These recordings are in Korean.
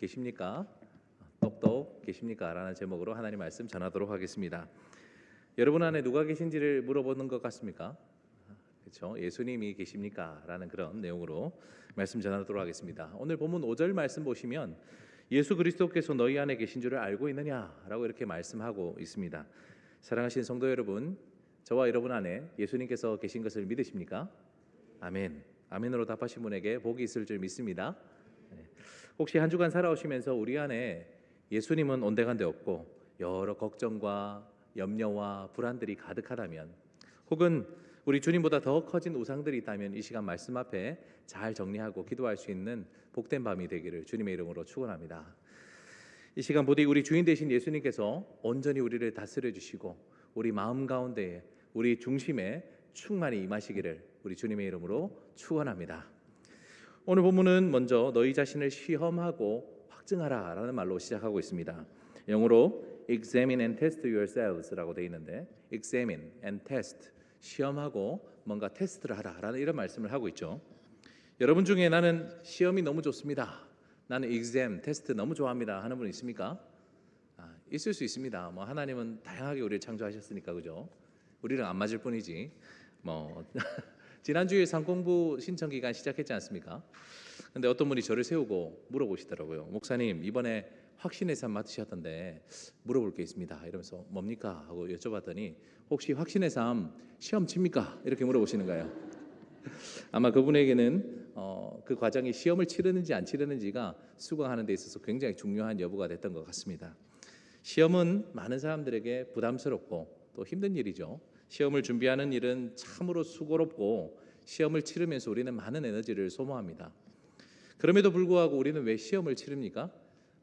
계십니까? 똑똑 계십니까? 라는 제목으로 하나님 말씀 전하도록 하겠습니다. 여러분 안에 누가 계신지를 물어보는 것 같습니까? 그렇죠? 예수님이 계십니까? 라는 그런 내용으로 말씀 전하도록 하겠습니다. 오늘 본문 5절 말씀 보시면 예수 그리스도께서 너희 안에 계신 줄을 알고 있느냐라고 이렇게 말씀하고 있습니다. 사랑하신 성도 여러분, 저와 여러분 안에 예수님께서 계신 것을 믿으십니까? 아멘. 아멘으로 답하신 분에게 복이 있을 줄 믿습니다. 혹시 한 주간 살아오시면서 우리 안에 예수님은 온데간데 없고 여러 걱정과 염려와 불안들이 가득하다면, 혹은 우리 주님보다 더 커진 우상들이 있다면 이 시간 말씀 앞에 잘 정리하고 기도할 수 있는 복된 밤이 되기를 주님의 이름으로 축원합니다. 이 시간 부디 우리 주인 되신 예수님께서 온전히 우리를 다스려 주시고 우리 마음 가운데에 우리 중심에 충만히 임하시기를 우리 주님의 이름으로 축원합니다. 오늘 본문은 먼저 너희 자신을 시험하고 확증하라 라는 말로 시작하고 있습니다. 영어로 examine and test yourselves라고 되어 있는데, examine and test, 시험하고 뭔가 테스트를 하라 라는 이런 말씀을 하고 있죠. 여러분 중에 나는 시험이 너무 좋습니다, 나는 exam, 테스트 너무 좋아합니다 하는 분 있습니까? 있을 수 있습니다. 하나님은 다양하게 우리를 창조하셨으니까, 그죠? 우리랑 안 맞을 뿐이지. 지난주에 상공부 신청 기간 시작했지 않습니까? 근데 어떤 분이 저를 세우고 물어보시더라고요. 목사님, 이번에 확신의 삶 맡으셨던데 물어볼 게 있습니다 이러면서 뭡니까? 하고 여쭤봤더니 혹시 확신의 삶 시험 칩니까? 이렇게 물어보시는 거예요. 아마 그분에게는 그 과정이 시험을 치르는지 안 치르는지가 수강하는 데 있어서 굉장히 중요한 여부가 됐던 것 같습니다. 시험은 많은 사람들에게 부담스럽고 또 힘든 일이죠. 시험을 준비하는 일은 참으로 수고롭고 시험을 치르면서 우리는 많은 에너지를 소모합니다. 그럼에도 불구하고 우리는 왜 시험을 치릅니까?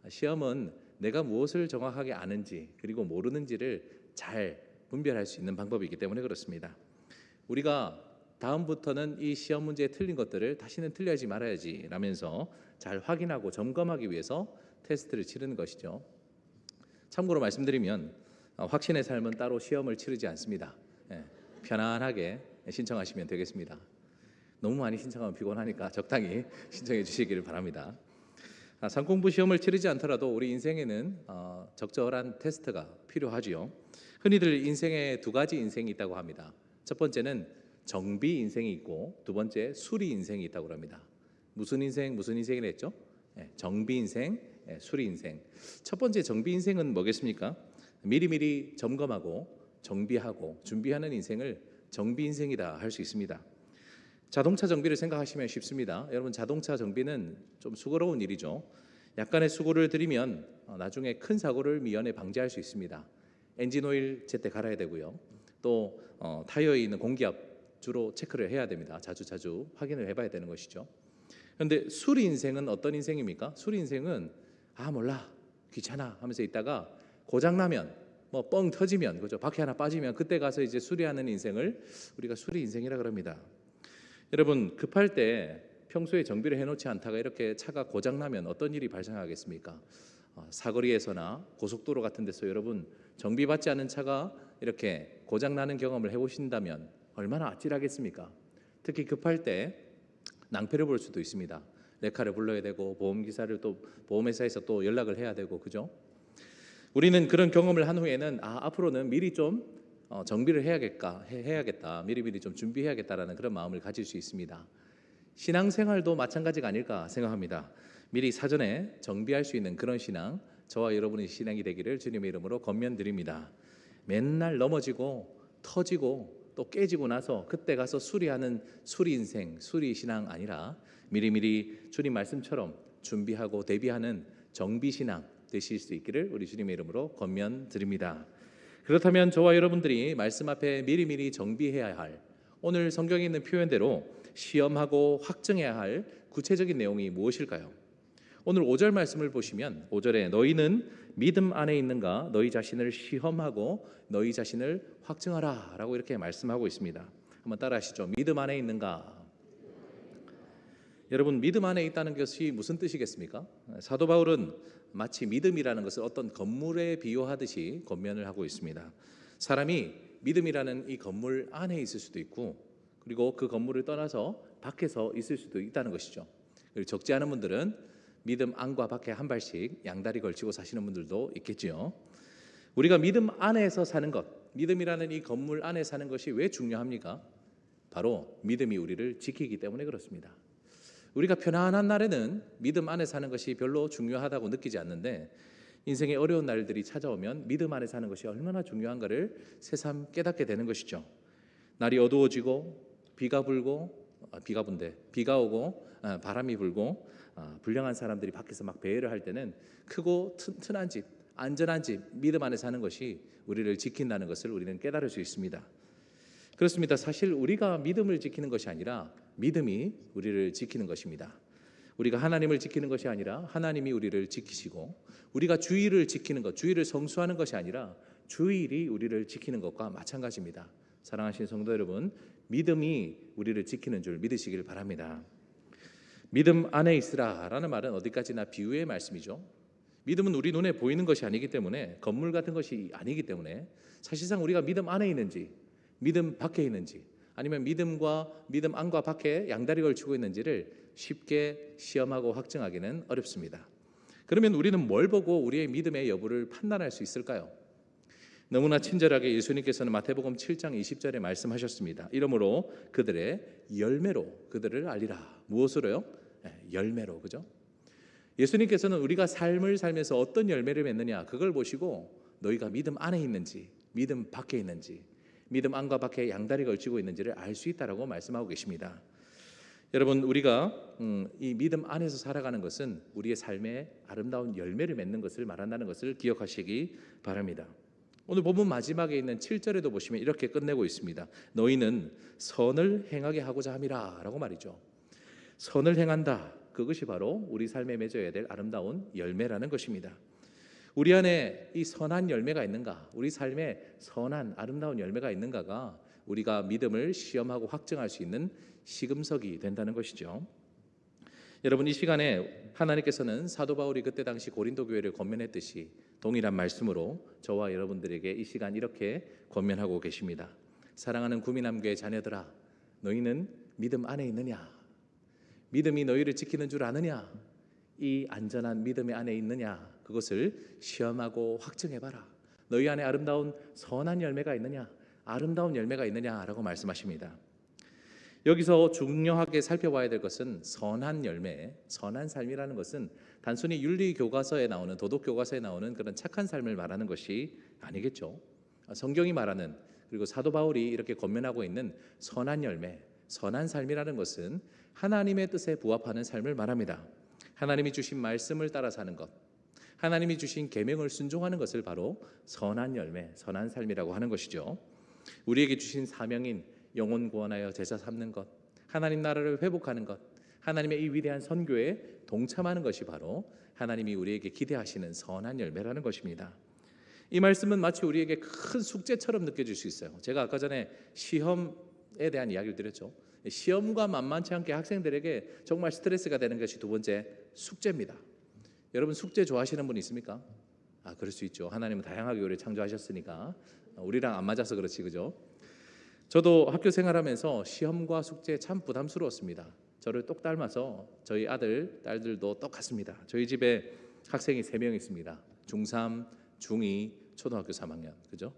시험은 내가 무엇을 정확하게 아는지 그리고 모르는지를 잘 분별할 수 있는 방법이기 때문에 그렇습니다. 우리가 다음부터는 이 시험 문제에 틀린 것들을 다시는 틀려하지 말아야지 라면서 잘 확인하고 점검하기 위해서 테스트를 치르는 것이죠. 참고로 말씀드리면 확신의 삶은 따로 시험을 치르지 않습니다. 편안하게 신청하시면 되겠습니다. 너무 많이 신청하면 피곤하니까 적당히 신청해 주시기를 바랍니다. 상공부 시험을 치르지 않더라도 우리 인생에는 적절한 테스트가 필요하지요. 흔히들 인생에 두 가지 인생이 있다고 합니다. 첫 번째는 정비 인생이 있고 두 번째 수리 인생이 있다고 합니다. 무슨 인생이라 했죠? 정비 인생, 수리 인생. 첫 번째 정비 인생은 뭐겠습니까? 미리미리 점검하고 정비하고 준비하는 인생을 정비 인생이다 할 수 있습니다. 자동차 정비를 생각하시면 쉽습니다. 여러분, 자동차 정비는 좀 수고로운 일이죠. 약간의 수고를 들이면 나중에 큰 사고를 미연에 방지할 수 있습니다. 엔진 오일 제때 갈아야 되고요. 또 타이어에 있는 공기압 주로 체크를 해야 됩니다. 자주 확인을 해봐야 되는 것이죠. 그런데 수리 인생은 어떤 인생입니까? 수리 인생은 몰라, 귀찮아 하면서 있다가 고장나면 뻥 터지면, 그죠? 바퀴 하나 빠지면 그때 가서 이제 수리하는 인생을 우리가 수리 인생이라 그럽니다. 여러분, 급할 때 평소에 정비를 해놓지 않다가 이렇게 차가 고장나면 어떤 일이 발생하겠습니까? 사거리에서나 고속도로 같은 데서 여러분 정비받지 않은 차가 이렇게 고장나는 경험을 해보신다면 얼마나 아찔하겠습니까? 특히 급할 때 낭패를 볼 수도 있습니다. 레카를 불러야 되고 보험기사를 또 보험회사에서 또 연락을 해야 되고, 그죠? 우리는 그런 경험을 한 후에는 앞으로는 미리 좀 정비를 해야겠다, 미리 좀 준비해야겠다라는 그런 마음을 가질 수 있습니다. 신앙생활도 마찬가지가 아닐까 생각합니다. 미리 사전에 정비할 수 있는 그런 신앙, 저와 여러분의 신앙이 되기를 주님의 이름으로 권면드립니다. 맨날 넘어지고 터지고 또 깨지고 나서 그때 가서 수리하는 수리 인생, 수리 신앙 아니라 미리미리 주님 말씀처럼 준비하고 대비하는 정비 신앙 되실 수 있기를 우리 주님의 이름으로 권면드립니다. 그렇다면 저와 여러분들이 말씀 앞에 미리미리 정비해야 할, 오늘 성경에 있는 표현대로 시험하고 확증해야 할 구체적인 내용이 무엇일까요? 오늘 5절 말씀을 보시면 5절에 너희는 믿음 안에 있는가? 너희 자신을 시험하고 너희 자신을 확증하라 라고 이렇게 말씀하고 있습니다. 한번 따라 하시죠. 믿음 안에 있는가? 여러분, 믿음 안에 있다는 것이 무슨 뜻이겠습니까? 사도 바울은 마치 믿음이라는 것을 어떤 건물에 비유하듯이 권면을 하고 있습니다. 사람이 믿음이라는 이 건물 안에 있을 수도 있고, 그리고 그 건물을 떠나서 밖에서 있을 수도 있다는 것이죠. 그리고 적지 않은 분들은 믿음 안과 밖에 한 발씩 양다리 걸치고 사시는 분들도 있겠지요. 우리가 믿음 안에서 사는 것, 믿음이라는 이 건물 안에 사는 것이 왜 중요합니까? 바로 믿음이 우리를 지키기 때문에 그렇습니다. 우리가 편안한 날에는 믿음 안에 사는 것이 별로 중요하다고 느끼지 않는데 인생의 어려운 날들이 찾아오면 믿음 안에 사는 것이 얼마나 중요한가를 새삼 깨닫게 되는 것이죠. 날이 어두워지고 비가 오고 바람이 불고 불량한 사람들이 밖에서 막 배회를 할 때는 크고 튼튼한 집, 안전한 집, 믿음 안에 사는 것이 우리를 지킨다는 것을 우리는 깨달을 수 있습니다. 그렇습니다. 사실 우리가 믿음을 지키는 것이 아니라 믿음이 우리를 지키는 것입니다. 우리가 하나님을 지키는 것이 아니라 하나님이 우리를 지키시고, 우리가 주일을 지키는 것, 주일을 성수하는 것이 아니라 주일이 우리를 지키는 것과 마찬가지입니다. 사랑하시는 성도 여러분, 믿음이 우리를 지키는 줄 믿으시길 바랍니다. 믿음 안에 있으라라는 말은 어디까지나 비유의 말씀이죠. 믿음은 우리 눈에 보이는 것이 아니기 때문에, 건물 같은 것이 아니기 때문에 사실상 우리가 믿음 안에 있는지 믿음 밖에 있는지, 아니면 믿음과 믿음 안과 밖에 양다리 걸치고 있는지를 쉽게 시험하고 확증하기는 어렵습니다. 그러면 우리는 뭘 보고 우리의 믿음의 여부를 판단할 수 있을까요? 너무나 친절하게 예수님께서는 마태복음 7장 20절에 말씀하셨습니다. 이러므로 그들의 열매로 그들을 알리라. 무엇으로요? 열매로. 그죠? 예수님께서는 우리가 삶을 살면서 어떤 열매를 맺느냐, 그걸 보시고 너희가 믿음 안에 있는지 믿음 밖에 있는지, 믿음 안과 밖에 양다리 걸치고 있는지를 알 수 있다라고 말씀하고 계십니다. 여러분, 우리가 이 믿음 안에서 살아가는 것은 우리의 삶에 아름다운 열매를 맺는 것을 말한다는 것을 기억하시기 바랍니다. 오늘 본문 마지막에 있는 7절에도 보시면 이렇게 끝내고 있습니다. 너희는 선을 행하게 하고자 함이라 라고 말이죠. 선을 행한다, 그것이 바로 우리 삶에 맺어야 될 아름다운 열매라는 것입니다. 우리 안에 이 선한 열매가 있는가, 우리 삶에 선한 아름다운 열매가 있는가가 우리가 믿음을 시험하고 확증할 수 있는 시금석이 된다는 것이죠. 여러분, 이 시간에 하나님께서는 사도 바울이 그때 당시 고린도 교회를 권면했듯이 동일한 말씀으로 저와 여러분들에게 이 시간 이렇게 권면하고 계십니다. 사랑하는 구미남교회 자녀들아, 너희는 믿음 안에 있느냐? 믿음이 너희를 지키는 줄 아느냐? 이 안전한 믿음의 안에 있느냐? 그것을 시험하고 확증해봐라. 너희 안에 아름다운 선한 열매가 있느냐? 아름다운 열매가 있느냐라고 말씀하십니다. 여기서 중요하게 살펴봐야 될 것은 선한 열매, 선한 삶이라는 것은 단순히 윤리 교과서에 나오는, 도덕 교과서에 나오는 그런 착한 삶을 말하는 것이 아니겠죠. 성경이 말하는, 그리고 사도 바울이 이렇게 권면하고 있는 선한 열매, 선한 삶이라는 것은 하나님의 뜻에 부합하는 삶을 말합니다. 하나님이 주신 말씀을 따라 사는 것, 하나님이 주신 계명을 순종하는 것을 바로 선한 열매, 선한 삶이라고 하는 것이죠. 우리에게 주신 사명인 영혼 구원하여 제자 삼는 것, 하나님 나라를 회복하는 것, 하나님의 이 위대한 선교에 동참하는 것이 바로 하나님이 우리에게 기대하시는 선한 열매라는 것입니다. 이 말씀은 마치 우리에게 큰 숙제처럼 느껴질 수 있어요. 제가 아까 전에 시험에 대한 이야기를 드렸죠. 시험과 만만치 않게 학생들에게 정말 스트레스가 되는 것이 두 번째, 숙제입니다. 여러분, 숙제 좋아하시는 분 있습니까? 그럴 수 있죠. 하나님은 다양하게 우리를 창조하셨으니까. 우리랑 안 맞아서 그렇지, 그죠? 저도 학교 생활하면서 시험과 숙제 참 부담스러웠습니다. 저를 똑 닮아서 저희 아들, 딸들도 똑같습니다. 저희 집에 학생이 3명 있습니다. 중3, 중2, 초등학교 3학년. 그죠?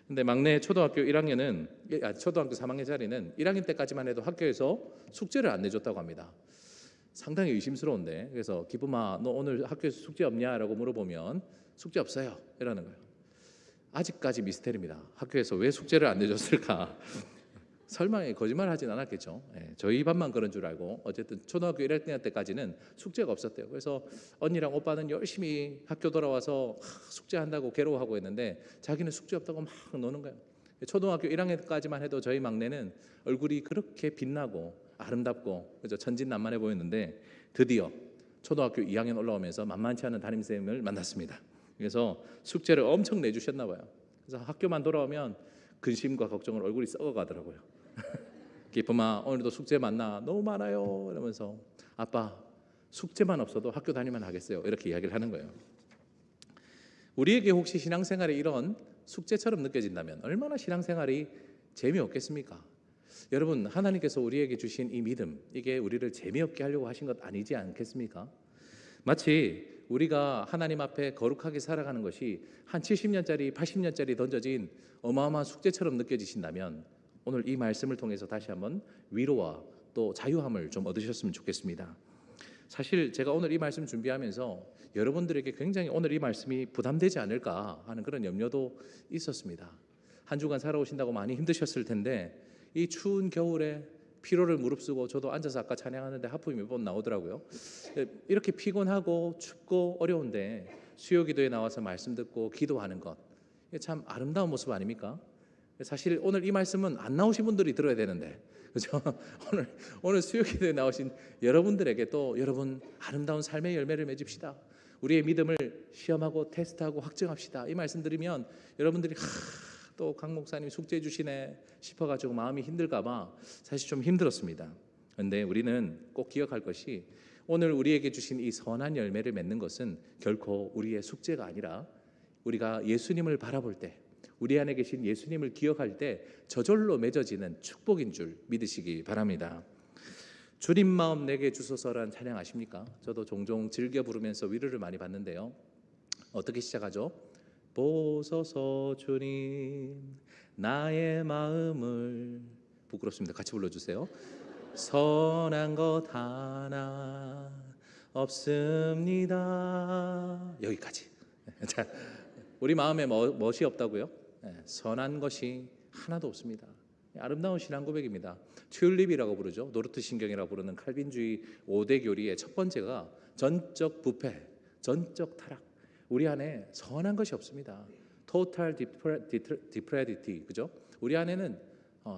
근데 막내 초등학교 1학년은, 초등학교 3학년짜리는 1학년 때까지만 해도 학교에서 숙제를 안 내줬다고 합니다. 상당히 의심스러운데, 그래서 기쁨아, 너 오늘 학교에서 숙제 없냐라고 물어보면 숙제 없어요 이러는 거예요. 아직까지 미스테리입니다. 학교에서 왜 숙제를 안 내줬을까? 설마 거짓말 하진 않았겠죠. 저희 반만 그런 줄 알고 어쨌든 초등학교 1학년 때까지는 숙제가 없었대요. 그래서 언니랑 오빠는 열심히 학교 돌아와서 숙제한다고 괴로워하고 있는데 자기는 숙제 없다고 막 노는 거예요. 초등학교 1학년까지만 해도 저희 막내는 얼굴이 그렇게 빛나고 아름답고 그죠, 천진난만해 보였는데 드디어 초등학교 2학년 올라오면서 만만치 않은 담임쌤을 만났습니다. 그래서 숙제를 엄청 내주셨나 봐요. 그래서 학교만 돌아오면 근심과 걱정으로 얼굴이 썩어가더라고요. 기쁨아, 오늘도 숙제 많나? 너무 많아요 이러면서 아빠, 숙제만 없어도 학교 다니면 하겠어요 이렇게 이야기를 하는 거예요. 우리에게 혹시 신앙생활이 이런 숙제처럼 느껴진다면 얼마나 신앙생활이 재미없겠습니까? 여러분, 하나님께서 우리에게 주신 이 믿음, 이게 우리를 재미없게 하려고 하신 것 아니지 않겠습니까? 마치 우리가 하나님 앞에 거룩하게 살아가는 것이 한 70년짜리, 80년짜리 던져진 어마어마한 숙제처럼 느껴지신다면 오늘 이 말씀을 통해서 다시 한번 위로와 또 자유함을 좀 얻으셨으면 좋겠습니다. 사실 제가 오늘 이 말씀 준비하면서 여러분들에게 굉장히 오늘 이 말씀이 부담되지 않을까 하는 그런 염려도 있었습니다. 한 주간 살아오신다고 많이 힘드셨을 텐데 이 추운 겨울에 피로를 무릅쓰고 저도 앉아서 아까 찬양하는데 하품이 몇 번 나오더라고요. 이렇게 피곤하고 춥고 어려운데 수요기도에 나와서 말씀 듣고 기도하는 것, 이게 참 아름다운 모습 아닙니까? 사실 오늘 이 말씀은 안 나오신 분들이 들어야 되는데, 그렇죠? 오늘 수요기도에 나오신 여러분들에게 또 여러분 아름다운 삶의 열매를 맺읍시다. 우리의 믿음을 시험하고 테스트하고 확증합시다. 이 말씀 들으면 여러분들이 또 강 목사님 숙제 주시네 싶어가지고 마음이 힘들까봐 사실 좀 힘들었습니다. 그런데 우리는 꼭 기억할 것이 오늘 우리에게 주신 이 선한 열매를 맺는 것은 결코 우리의 숙제가 아니라 우리가 예수님을 바라볼 때, 우리 안에 계신 예수님을 기억할 때 저절로 맺어지는 축복인 줄 믿으시기 바랍니다. 주님 마음 내게 주소서란 찬양 아십니까? 저도 종종 즐겨 부르면서 위로를 많이 받는데요. 어떻게 시작하죠? 보소서 주님 나의 마음을, 부끄럽습니다. 같이 불러주세요. 선한 것 하나 없습니다. 여기까지. 자, 우리 마음에 멋이 없다고요? 선한 것이 하나도 없습니다. 아름다운 신앙 고백입니다. 튤립이라고 부르죠. 노르트 신경이라고 부르는 칼빈주의 5대 교리의 첫 번째가 전적 부패, 전적 타락. 우리 안에 선한 것이 없습니다. Total depravity, 그죠? 우리 안에는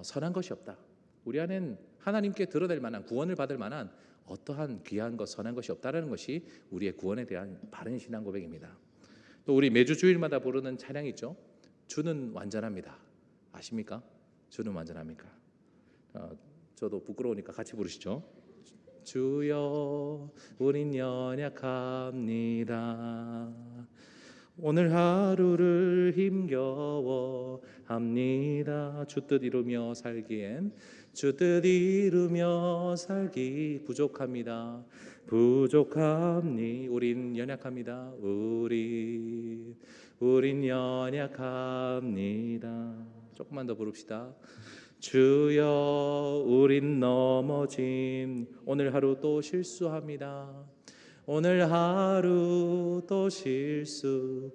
선한 것이 없다. 우리 안에는 하나님께 드러낼 만한, 구원을 받을 만한 어떠한 귀한 것, 선한 것이 없다라는 것이 우리의 구원에 대한 바른 신앙 고백입니다. 또 우리 매주 주일마다 부르는 찬양 있죠. 주는 완전합니다. 아십니까? 주는 완전합니까? 저도 부끄러우니까 같이 부르시죠. 주여 우린 연약합니다. 오늘 하루를 힘겨워 합니다. 주 뜻 이루며 살기엔, 주 뜻 이루며 살기 부족합니다. 부족합니. 우린 연약합니다. 우린 연약합니다. 조금만 더 부릅시다. 주여 우린 넘어짐. 오늘 하루 또 실수합니다. 오늘 하루 또 실수합니다.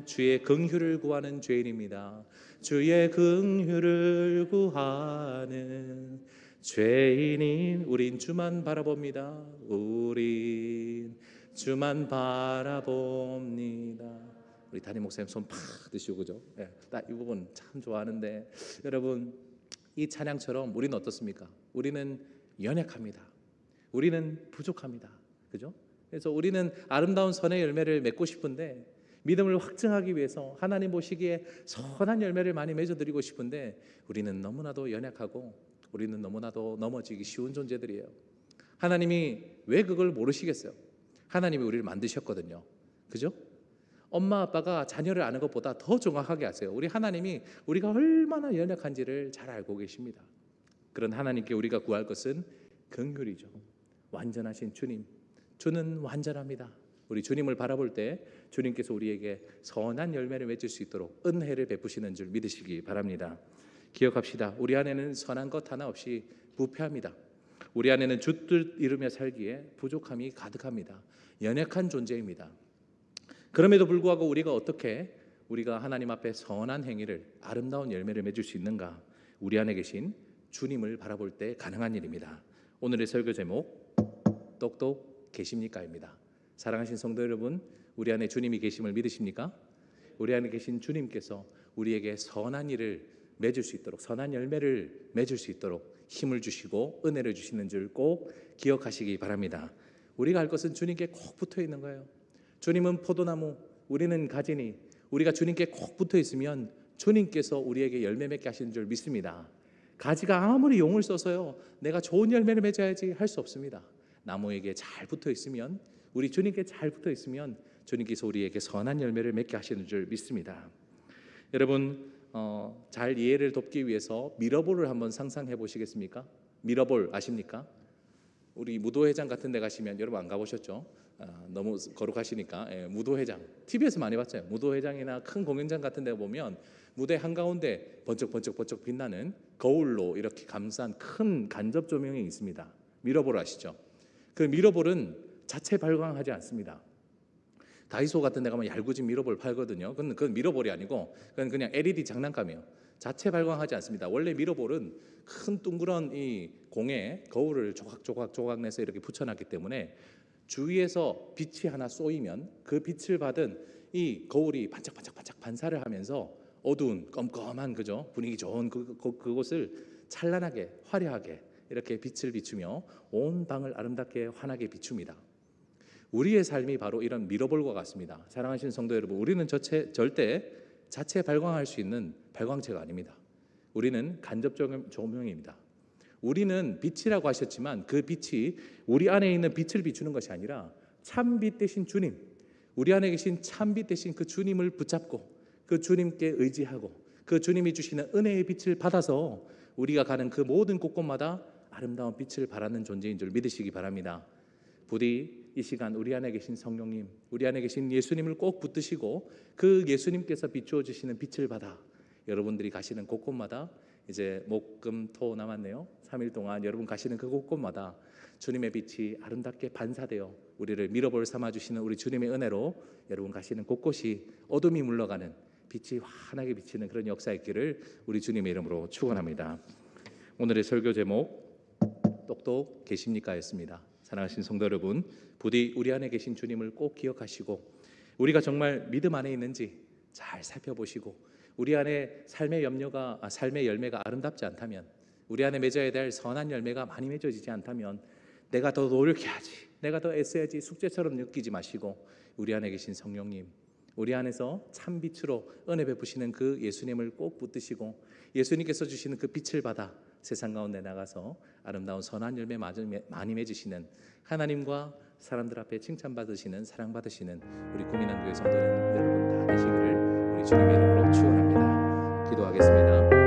주의 긍휼을 구하는 죄인입니다. 주의 긍휼을 구하는 죄인인 우린 주만 바라봅니다. 우린 주만 바라봅니다. 우리 담임 목사님 손 팍 드시고, 그죠? 네, 이 부분 참 좋아하는데 여러분, 이 찬양처럼 우리는 어떻습니까? 우리는 연약합니다. 우리는 부족합니다. 그죠? 그래서 우리는 아름다운 선의 열매를 맺고 싶은데, 믿음을 확증하기 위해서 하나님 보시기에 선한 열매를 많이 맺어드리고 싶은데 우리는 너무나도 연약하고 우리는 너무나도 넘어지기 쉬운 존재들이에요. 하나님이 왜 그걸 모르시겠어요? 하나님이 우리를 만드셨거든요. 그죠? 엄마 아빠가 자녀를 아는 것보다 더 정확하게 아세요. 우리 하나님이 우리가 얼마나 연약한지를 잘 알고 계십니다. 그런 하나님께 우리가 구할 것은 긍휼이죠. 완전하신 주님, 주는 완전합니다. 우리 주님을 바라볼 때 주님께서 우리에게 선한 열매를 맺을 수 있도록 은혜를 베푸시는 줄 믿으시기 바랍니다. 기억합시다. 우리 안에는 선한 것 하나 없이 부패합니다. 우리 안에는 주 뜻 이루며 살기에 부족함이 가득합니다. 연약한 존재입니다. 그럼에도 불구하고 우리가 어떻게 우리가 하나님 앞에 선한 행위를, 아름다운 열매를 맺을 수 있는가? 우리 안에 계신 주님을 바라볼 때 가능한 일입니다. 오늘의 설교 제목, 똑똑 계십니까입니다. 사랑하신 성도 여러분, 우리 안에 주님이 계심을 믿으십니까? 우리 안에 계신 주님께서 우리에게 선한 일을 맺을 수 있도록, 선한 열매를 맺을 수 있도록 힘을 주시고 은혜를 주시는 줄 꼭 기억하시기 바랍니다. 우리가 할 것은 주님께 꼭 붙어 있는 거예요. 주님은 포도나무, 우리는 가지니 우리가 주님께 꼭 붙어 있으면 주님께서 우리에게 열매 맺게 하시는 줄 믿습니다. 가지가 아무리 용을 써서요, 내가 좋은 열매를 맺어야지 할 수 없습니다. 나무에게 잘 붙어 있으면, 우리 주님께 잘 붙어 있으면 주님께서 우리에게 선한 열매를 맺게 하시는 줄 믿습니다. 여러분, 잘 이해를 돕기 위해서 미러볼을 한번 상상해 보시겠습니까? 미러볼 아십니까? 우리 무도회장 같은 데 가시면 여러분 안 가보셨죠? 너무 거룩하시니까. 무도회장 TV에서 많이 봤죠. 무도회장이나 큰 공연장 같은 데 보면 무대 한가운데 번쩍번쩍 빛나는 거울로 이렇게 감싼 큰 간접 조명이 있습니다. 미러볼 아시죠? 그 미러볼은 자체 발광하지 않습니다. 다이소 같은 데 가면 얄궂은 미러볼 팔거든요. 그건 미러볼이 아니고 그건 그냥 LED 장난감이에요. 자체 발광하지 않습니다. 원래 미러볼은 큰 둥그런 이 공에 거울을 조각 내서 이렇게 붙여놨기 때문에 주위에서 빛이 하나 쏘이면 그 빛을 받은 이 거울이 반짝반짝 반사를 하면서 어두운 껌껌한 그죠 분위기 좋은 그곳을 찬란하게 화려하게 이렇게 빛을 비추며 온 방을 아름답게 환하게 비춥니다. 우리의 삶이 바로 이런 미러볼과 같습니다. 사랑하시는 성도 여러분, 우리는 절대 자체 발광할 수 있는 발광체가 아닙니다. 우리는 간접 조명입니다. 우리는 빛이라고 하셨지만 그 빛이 우리 안에 있는 빛을 비추는 것이 아니라 참빛 대신 주님, 우리 안에 계신 참빛 대신 그 주님을 붙잡고 그 주님께 의지하고 그 주님이 주시는 은혜의 빛을 받아서 우리가 가는 그 모든 곳곳마다 아름다운 빛을 발하는 존재인 줄 믿으시기 바랍니다. 부디 이 시간 우리 안에 계신 성령님, 우리 안에 계신 예수님을 꼭 붙드시고 그 예수님께서 비추어 주시는 빛을 받아 여러분들이 가시는 곳곳마다 이제 목, 금, 토 남았네요. 3일 동안 여러분 가시는 그 곳곳마다 주님의 빛이 아름답게 반사되어 우리를 미러볼 삼아 주시는 우리 주님의 은혜로 여러분 가시는 곳곳이 어둠이 물러가는 빛이 환하게 비치는 그런 역사 있기를 우리 주님의 이름으로 축원합니다. 오늘의 설교 제목 똑똑 계십니까였습니다. 사랑하신 성도 여러분, 부디 우리 안에 계신 주님을 꼭 기억하시고 우리가 정말 믿음 안에 있는지 잘 살펴보시고 우리 안에 삶의 열매가 아름답지 않다면, 우리 안에 맺어야 될 선한 열매가 많이 맺어지지 않다면 내가 더 노력해야지, 내가 더 애써야지 숙제처럼 느끼지 마시고 우리 안에 계신 성령님, 우리 안에서 참 빛으로 은혜 베푸시는 그 예수님을 꼭 붙드시고 예수님께서 주시는 그 빛을 받아 세상 가운데 나가서 아름다운 선한 열매 많이 맺으시는, 하나님과 사람들 앞에 칭찬받으시는, 사랑받으시는 우리 구민한 교회 성도 여러분 다 되시기를 우리 주님의 이름으로 축원합니다. 기도하겠습니다.